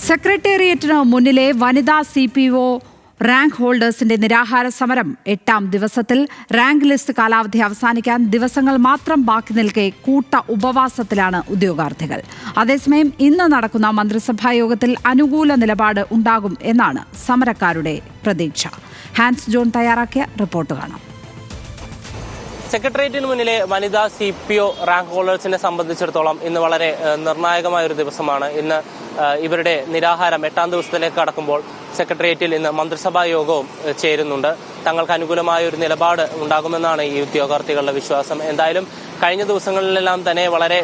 സെക്രട്ടേറിയറ്റിന് മുന്നിലെ വനിതാ CPO റാങ്ക് ഹോൾഡേഴ്സിന്റെ നിരാഹാര സമരം 8ാം ദിവസത്തിൽ. റാങ്ക് ലിസ്റ്റ് കാലാവധി അവസാനിക്കാൻ ദിവസങ്ങൾ മാത്രം ബാക്കി നിൽക്കെ കൂട്ട ഉപവാസത്തിലാണ് ഉദ്യോഗാർത്ഥികൾ. അതേസമയം ഇന്ന് നടക്കുന്ന മന്ത്രിസഭാ യോഗത്തിൽ അനുകൂല നിലപാട് ഉണ്ടാകും എന്നാണ് സമരക്കാരുടെ പ്രതീക്ഷ. ഹാൻസ് ജോൺ തയ്യാറാക്കിയ റിപ്പോർട്ട് കാണാം. സെക്രട്ടേറിയറ്റിന് മുന്നിലെ വനിതാ CPO റാങ്ക് ഹോൾഡേഴ്സിനെ സംബന്ധിച്ചിടത്തോളം ഇന്ന് വളരെ നിർണായകമായ ഒരു ദിവസമാണ്. ഇന്ന് ഇവരുടെ നിരാഹാരം 8ാം ദിവസത്തിലേക്ക് കടക്കുമ്പോൾ സെക്രട്ടേറിയറ്റിൽ ഇന്ന് മന്ത്രിസഭാ യോഗവും ചേരുന്നുണ്ട്. തങ്ങൾക്ക് അനുകൂലമായ ഒരു നിലപാട് ഉണ്ടാകുമെന്നാണ് ഈ ഉദ്യോഗാർത്ഥികളുടെ വിശ്വാസം. എന്തായാലും കഴിഞ്ഞ ദിവസങ്ങളിലെല്ലാം തന്നെ വളരെ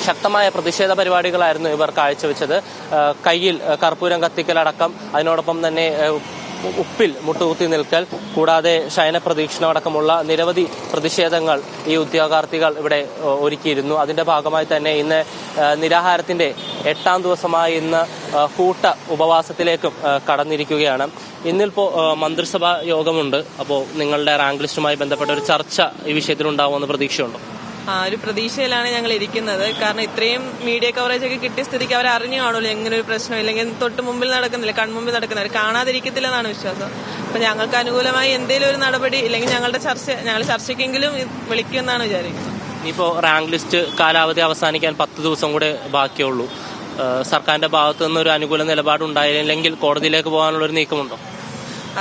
ശക്തമായ പ്രതിഷേധ പരിപാടികളായിരുന്നു ഇവർ കാഴ്ചവെച്ചത്. കയ്യിൽ കർപ്പൂരം കത്തിക്കലടക്കം, അതിനോടൊപ്പം തന്നെ ഉപ്പിൽ മുട്ടുകുത്തി നിൽക്കൽ, കൂടാതെ ശയനപ്രദക്ഷിണമടക്കമുള്ള നിരവധി പ്രതിഷേധങ്ങൾ ഈ ഉദ്യോഗാർത്ഥികൾ ഇവിടെ ഒരുക്കിയിരുന്നു. അതിന്റെ ഭാഗമായി തന്നെ ഇന്ന് നിരാഹാരത്തിന്റെ 8ാം ദിവസമായി ഇന്ന് കൂട്ട ഉപവാസത്തിലേക്കും കടന്നിരിക്കുകയാണ്. ഇന്നിപ്പോ മന്ത്രിസഭാ യോഗമുണ്ട്. അപ്പോൾ നിങ്ങളുടെ റാങ്ക് ലിസ്റ്റുമായി ബന്ധപ്പെട്ട ഒരു ചർച്ച ഈ വിഷയത്തിൽ ഉണ്ടാവുമെന്ന് പ്രതീക്ഷയുണ്ടോ? ഒരു പ്രതീക്ഷയിലാണ് ഞങ്ങൾ ഇരിക്കുന്നത്. കാരണം ഇത്രയും മീഡിയ കവറേജ് ഒക്കെ കിട്ടിയ സ്ഥിതിക്ക് അവർ അറിഞ്ഞു കാണുമല്ലോ എങ്ങനെ ഒരു പ്രശ്നം ഇല്ലെങ്കിൽ തൊട്ട് മുമ്പിൽ നടക്കുന്നില്ല, കൺമുമ്പിൽ നടക്കുന്നവർ കാണാതിരിക്കത്തില്ലെന്നാണ് വിശ്വാസം. അപ്പൊ ഞങ്ങൾക്ക് അനുകൂലമായി എന്തെങ്കിലും ഒരു നടപടി ഇല്ലെങ്കിൽ ഞങ്ങൾ ചർച്ചയ്ക്കെങ്കിലും വിളിക്കുമെന്നാണ് വിചാരിക്കുന്നത്. ഇനിയിപ്പോ റാങ്ക് ലിസ്റ്റ് കാലാവധി അവസാനിക്കാൻ 10 ദിവസം കൂടെ ബാക്കിയുള്ളൂ. സർക്കാരിന്റെ ഭാഗത്തു നിന്ന് ഒരു അനുകൂല നിലപാട് ഉണ്ടായില്ലെങ്കിൽ കോടതിയിലേക്ക് പോകാനുള്ള ഒരു നീക്കമുണ്ടോ?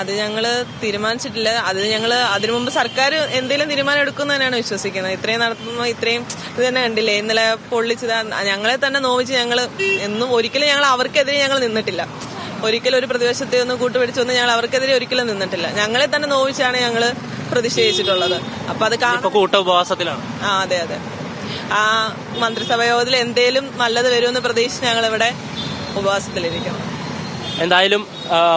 അത് ഞങ്ങൾ തീരുമാനിച്ചിട്ടില്ല. അത് ഞങ്ങൾ അതിനു മുമ്പ് സർക്കാർ എന്തെങ്കിലും തീരുമാനം എടുക്കും തന്നെയാണ് വിശ്വസിക്കുന്നത്. ഇത്രയും നടത്തുമ്പോൾ ഇത്രയും ഇത് തന്നെ കണ്ടില്ലേ, ഇന്നലെ പൊള്ളിച്ചത് ഞങ്ങളെ തന്നെ നോവിച്ച് ഞങ്ങൾ എന്നും ഒരിക്കലും ഞങ്ങൾ അവർക്കെതിരെ ഞങ്ങൾ നിന്നിട്ടില്ല. ഒരിക്കലും ഒരു പ്രതിപക്ഷത്തെ ഒന്നും കൂട്ടുപിടിച്ചൊന്നും ഞങ്ങൾ അവർക്കെതിരെ ഒരിക്കലും നിന്നിട്ടില്ല. ഞങ്ങളെ തന്നെ നോവിച്ചാണ് ഞങ്ങൾ പ്രതിഷേധിച്ചിട്ടുള്ളത്. അപ്പൊ അത് കൂട്ട ഉപവാസത്തിലാണ്. അതെ. ആ മന്ത്രിസഭാ യോഗത്തിൽ എന്തേലും നല്ലത് വരുമെന്ന് പ്രതീക്ഷിച്ച് ഞങ്ങൾ ഇവിടെ ഉപവാസത്തിലിരിക്കണം. എന്തായാലും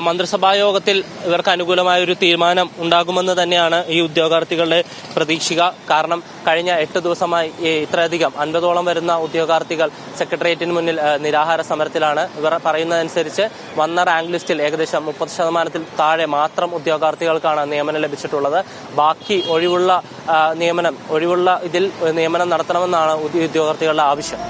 മന്ത്രിസഭാ യോഗത്തിൽ ഇവർക്ക് അനുകൂലമായ ഒരു തീരുമാനം ഉണ്ടാകുമെന്ന് തന്നെയാണ് ഈ ഉദ്യോഗാർത്ഥികളുടെ പ്രതീക്ഷ. കാരണം കഴിഞ്ഞ 8 ദിവസമായി ഇത്രയധികം 50ഓളം വരുന്ന ഉദ്യോഗാർത്ഥികൾ സെക്രട്ടേറിയറ്റിന് മുന്നിൽ നിരാഹാര സമരത്തിലാണ്. ഇവർ പറയുന്നതനുസരിച്ച് വന്ന റാങ്ക് ലിസ്റ്റിൽ ഏകദേശം 30% താഴെ മാത്രം ഉദ്യോഗാർത്ഥികൾക്കാണ് നിയമനം ലഭിച്ചിട്ടുള്ളത്. ബാക്കി ഒഴിവുള്ള ഇതിൽ നിയമനം നടത്തണമെന്നാണ് ഉദ്യോഗാർത്ഥികളുടെ ആവശ്യം.